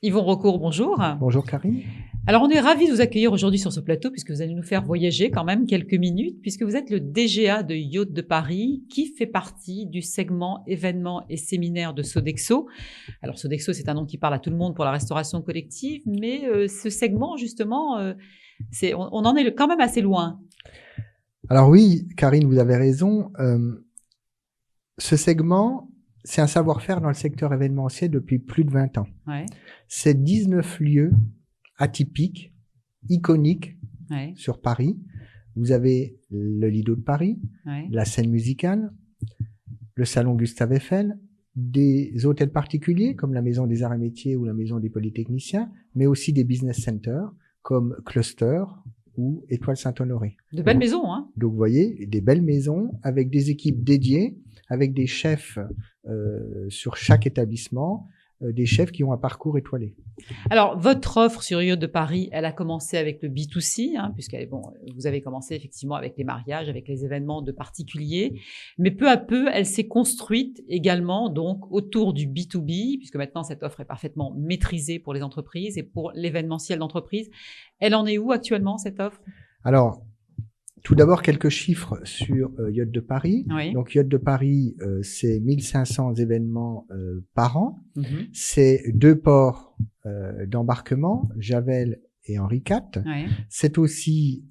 Yvon Recourt, bonjour. Bonjour Karine. Alors, on est ravis de vous accueillir aujourd'hui sur ce plateau puisque vous allez nous faire voyager quand même quelques minutes puisque vous êtes le DGA de Yacht de Paris qui fait partie du segment événements et séminaires de Sodexo. Alors, Sodexo, c'est un nom qui parle à tout le monde pour la restauration collective, mais ce segment, justement, on en est quand même assez loin. Alors oui, Karine, vous avez raison. Ce segment, c'est un savoir-faire dans le secteur événementiel depuis plus de 20 ans. Ouais. C'est 19 lieux atypiques, iconiques Ouais. sur Paris. Vous avez le Lido de Paris, Ouais. la scène musicale, le salon Gustave Eiffel, des hôtels particuliers comme la Maison des Arts et Métiers ou la Maison des Polytechniciens, mais aussi des business centers comme Cluster ou Étoile Saint-Honoré. De belles maisons, hein. Donc vous voyez, des belles maisons avec des équipes dédiées, avec des chefs sur chaque établissement, des chefs qui ont un parcours étoilé. Alors, votre offre sur Yacht de Paris, elle a commencé avec le B2C, vous avez commencé effectivement avec les mariages, avec les événements de particuliers, mais peu à peu, elle s'est construite également donc autour du B2B, puisque maintenant cette offre est parfaitement maîtrisée pour les entreprises et pour l'événementiel d'entreprise. Elle en est où actuellement, cette offre ? Alors, tout d'abord, quelques chiffres sur Yacht de Paris. Oui. Donc, Yacht de Paris, c'est 1500 événements par an. Mm-hmm. C'est 2 ports d'embarquement, Javel et Henri IV. Oui. C'est aussi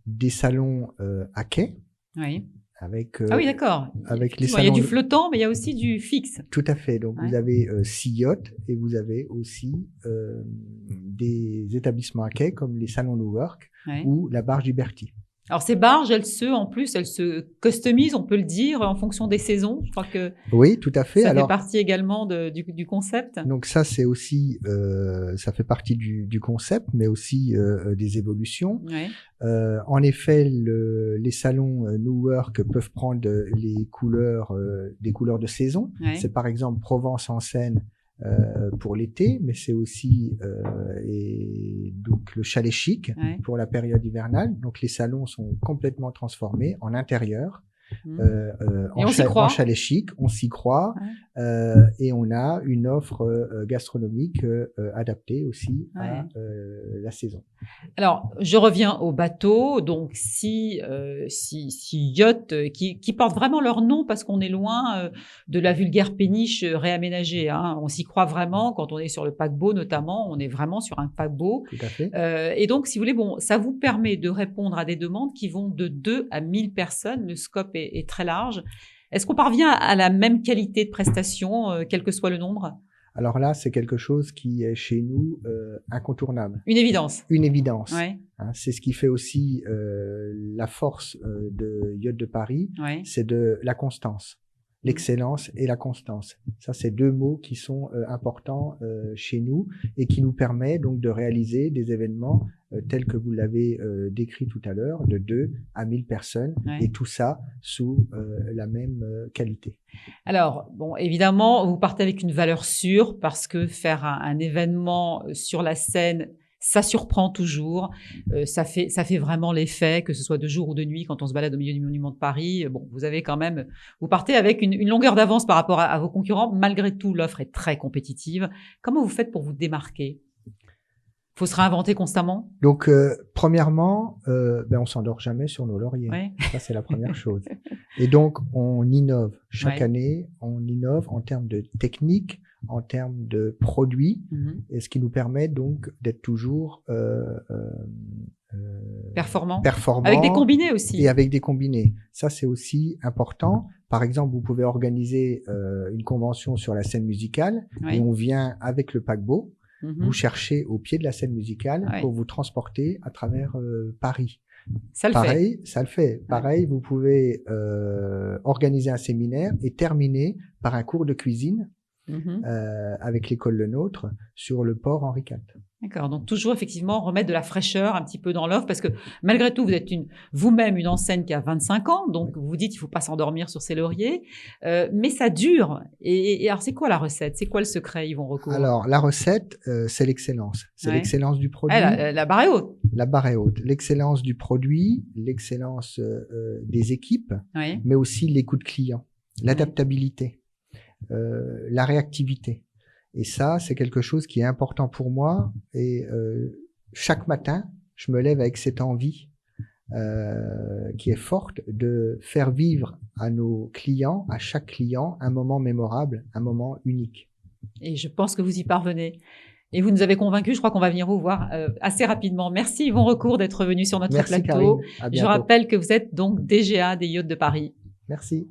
des salons à quai. Oui. Avec, ah oui, d'accord. Avec les il y a salons du flottant, mais il y a aussi du fixe. Tout à fait. Donc, Ouais. vous avez 6 yachts et vous avez aussi des établissements à quai comme les salons Newark Ouais. ou la barge Liberty. Alors, ces barges, elles se customisent, on peut le dire, en fonction des saisons. Je crois que Oui, tout à fait. ça Alors, fait partie également du concept. donc ça, c'est aussi, ça fait partie du concept, mais aussi des évolutions. Ouais. En effet, les salons Newark peuvent prendre les couleurs, des couleurs de saison. Ouais. C'est par exemple Provence en Seine pour l'été, mais c'est aussi et donc le chalet chic Ouais. pour la période hivernale. Donc les salons sont complètement transformés en intérieur. Mmh. Et on s'y En croit. chalet chic, on s'y croit, et on a une offre gastronomique adaptée aussi à la saison. Alors, je reviens au bateau. Donc, si yacht qui portent vraiment leur nom parce qu'on est loin de la vulgaire péniche réaménagée, hein. On s'y croit vraiment quand on est sur le paquebot, notamment. On est vraiment sur un paquebot. Tout à fait. Et donc, si vous voulez, bon, ça vous permet de répondre à des demandes qui vont de 2 à 1000 personnes. Le scope est très large. Est-ce qu'on parvient à la même qualité de prestation, quel que soit le nombre ? Alors là, c'est quelque chose qui est chez nous incontournable. Une évidence. Une évidence. Ouais. Hein, c'est ce qui fait aussi la force de Yacht de Paris, Ouais. c'est de la constance. L'excellence et la constance. Ça, c'est 2 mots qui sont importants chez nous et qui nous permet donc de réaliser des événements tels que vous l'avez décrit tout à l'heure, de 2 à 1000 personnes, Ouais. et tout ça sous la même qualité. Alors, bon, évidemment, vous partez avec une valeur sûre parce que faire un événement sur la scène, ça surprend toujours. Ça fait vraiment l'effet, que ce soit de jour ou de nuit, quand on se balade au milieu du monument de Paris. Bon, vous partez avec une longueur d'avance par rapport à vos concurrents. Malgré tout, l'offre est très compétitive. Comment vous faites pour vous démarquer ? Faut se réinventer constamment ? Donc, premièrement, on s'endort jamais sur nos lauriers. Ouais. Ça, c'est la première chose. Et donc, on innove chaque Ouais. année. On innove en termes de technique, en termes de produits, et ce qui nous permet donc d'être toujours Performant. performants. Avec des combinés aussi. Et avec des combinés. Ça, c'est aussi important. Par exemple, vous pouvez organiser une convention sur la scène musicale, Ouais. et on vient avec le paquebot. Mhm. Vous cherchez au pied de la scène musicale Ouais. pour vous transporter à travers Paris. Ça le fait. Pareil, ça le fait. Pareil, vous pouvez organiser un séminaire et terminer par un cours de cuisine Mhm. avec l'école Le Nôtre sur le port Henri IV. D'accord. Donc, toujours, effectivement, remettre de la fraîcheur un petit peu dans l'offre parce que malgré tout, vous êtes vous-même une enseigne qui a 25 ans. Donc, vous dites, il faut pas s'endormir sur ses lauriers. Mais ça dure. Et alors, c'est quoi la recette ? C'est quoi le secret, Yvon Recourt ? Alors, la recette, c'est l'excellence. C'est Ouais. l'excellence du produit. La barre est haute. La barre est haute. L'excellence du produit, l'excellence des équipes, Oui. mais aussi l'écoute client, l'adaptabilité, la réactivité. Et ça, c'est quelque chose qui est important pour moi. Et chaque matin, je me lève avec cette envie qui est forte de faire vivre à nos clients, à chaque client, un moment mémorable, un moment unique. Et je pense que vous y parvenez. Et vous nous avez convaincus, je crois qu'on va venir vous voir assez rapidement. Merci Yvon Recourt d'être venu sur notre Merci plateau. Karine, à Je bientôt. rappelle que vous êtes donc DGA des Yachts de Paris. Merci.